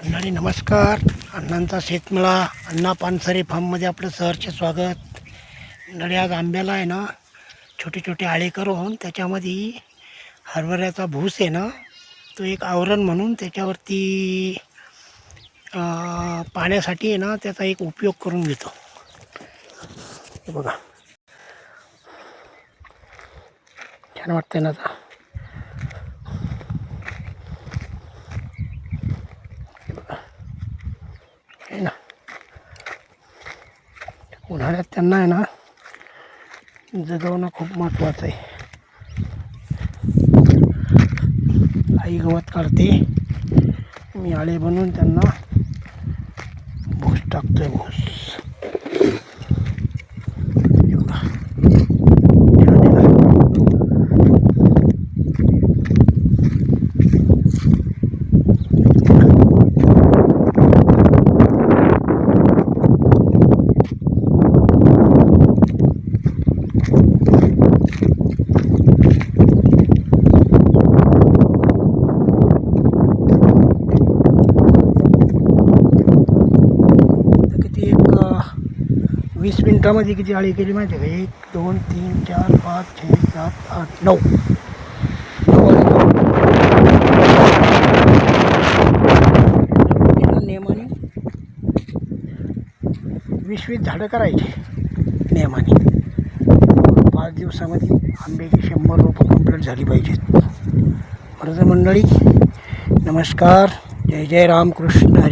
मंडळी नमस्कार. अण्णांचा शेतमळा अण्णा पानसरे फार्ममध्ये आपलं सहर्ष स्वागत. मंडळी आज आंब्याला आहे ना छोटे छोटे आळे करून त्याच्यामध्ये हरभऱ्याचा भूस आहे ना तो एक आवरण म्हणून त्याच्यावरती पाण्यासाठी आहे ना त्याचा एक उपयोग करून घेतो. हे बघा छान वाटतं ना आता. आहे ना उन्हाळ्यात त्यांना आहे ना जगवणं खूप महत्त्वाचं आहे. आई गवत काढते, मी आळे बनवून त्यांना भूस टाकतोय. भूस किती एक 20 मिनिटामध्ये किती आळी केली माहिती आहे का? 1 2 3 4 5 6 7 8 9 नियमाने 20 झाडं करायचे नियमाने. 5 दिवसामध्ये आंब्याची 100 रोपं कंप्लीट झाली पाहिजेत. बरोबर मंडळी, नमस्कार. जय जय रामकृष्ण हरी.